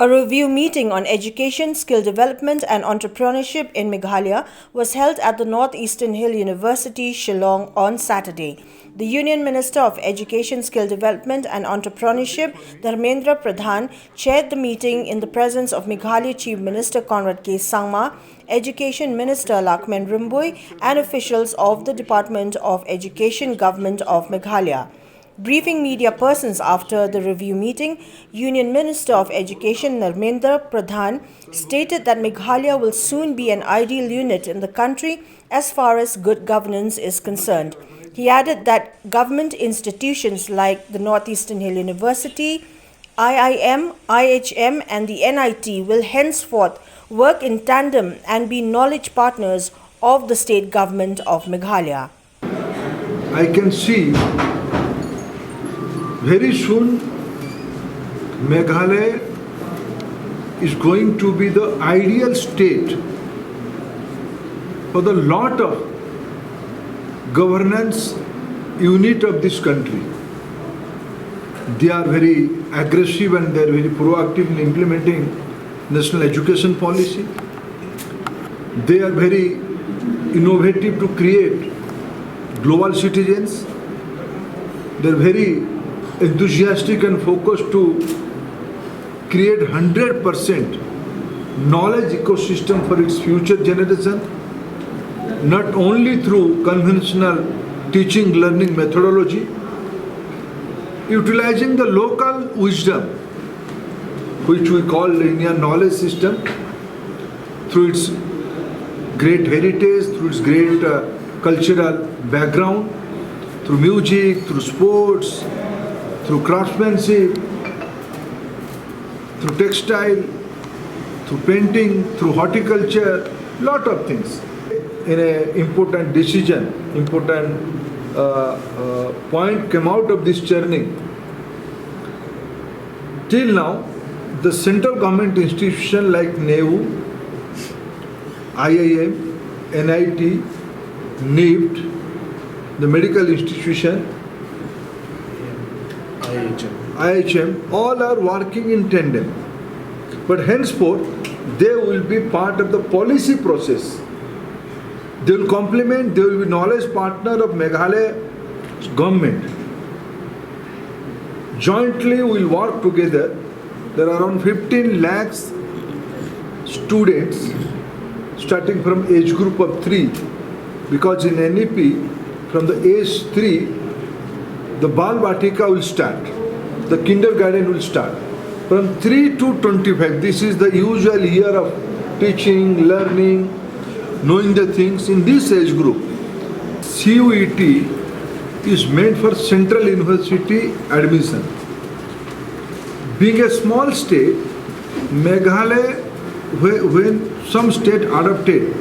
A review meeting on education, skill development and entrepreneurship in Meghalaya was held at the Northeastern Hill University, Shillong on Saturday. The Union Minister of Education, Skill Development and Entrepreneurship, Dharmendra Pradhan, chaired the meeting in the presence of Meghalaya Chief Minister Conrad Sangma, Education Minister Lahkmen Rymbui and officials of the Department of Education Government of Meghalaya. Briefing media persons after the review meeting, Union Minister of Education Dharmendra Pradhan stated that Meghalaya will soon be an ideal unit in the country as far as good governance is concerned. He added that government institutions like the Northeastern Hill University, IIM, IHM and the NIT will henceforth work in tandem and be knowledge partners of the state government of Meghalaya. I can see very soon Meghalaya is going to be the ideal state for the lot of governance unit of this country. They are very aggressive and they are very proactive in implementing national education policy. They are very innovative to create global citizens. They are very enthusiastic and focused to create 100% knowledge ecosystem for its future generation, not only through conventional teaching learning methodology, utilizing the local wisdom which we call the Indian knowledge system through its great heritage, through its great cultural background, through music, through sports, through craftsmanship, through textile, through painting, through horticulture, lot of things. In an important decision, important point came out of this journey. Till now, the central government institution like NEU, IIM, NIT, NIFT, the medical institution, IHM, all are working in tandem. But henceforth, they will be part of the policy process. They will complement, they will be knowledge partner of Meghalaya government. Jointly we will work together. There are around 15 lakhs students starting from age group of 3, because in NEP from the age 3 the Bal Vatika will start, the kindergarten will start. From 3 to 25, this is the usual year of teaching, learning, knowing the things in this age group. CUET is meant for Central University admission. Being a small state, Meghalaya, when some state adopted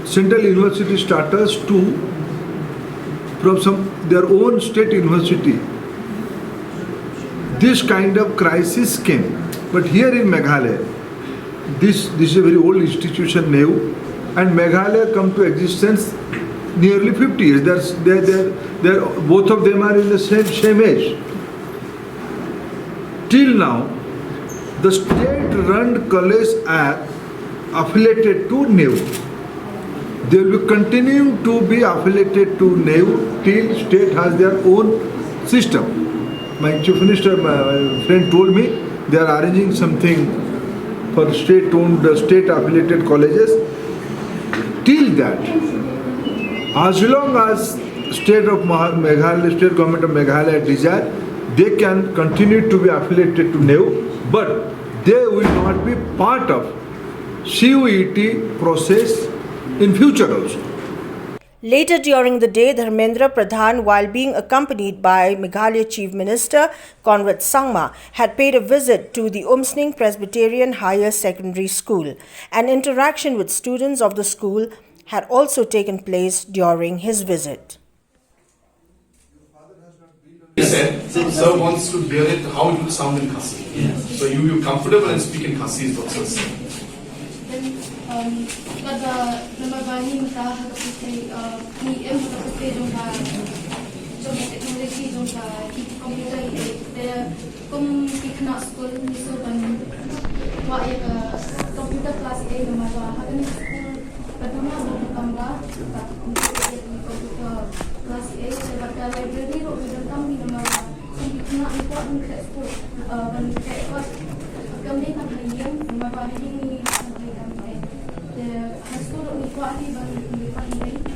Central University status to from their own state university, this kind of crisis came. But here in Meghalaya, this is a very old institution, NEU, and Meghalaya come to existence nearly 50 years. They're both of them are in the same age. Till now, the state-run college are affiliated to NEU. They will be continuing to be affiliated to NEU till state has their own system. My chief minister, my friend told me they are arranging something for state-owned, state-affiliated colleges. Till that, as long as state of Meghalaya, state government of Meghalaya desire, they can continue to be affiliated to NEU, but they will not be part of CUET process in future also. Later during the day, Dharmendra Pradhan, while being accompanied by Meghalaya Chief Minister Conrad Sangma, had paid a visit to the Umsning Presbyterian Higher Secondary School. An interaction with students of the school had also taken place during his visit. He said, sir wants to hear it, how it will sound in Khasi. Yes. So you comfortable and speak in Khasi is what sir said. Kada namabani mata hagapite ni em hagapite dong ba trong teknologi trong komputer dia kum kena school ni so ban wa ya komputer kelas A nama wa hakan school pertama bertambah komputer kelas A sebab library ro bertam di nama kena import ke school ban ke kelas kami nak yang nama wa ini the school ni kuali ban di pandai.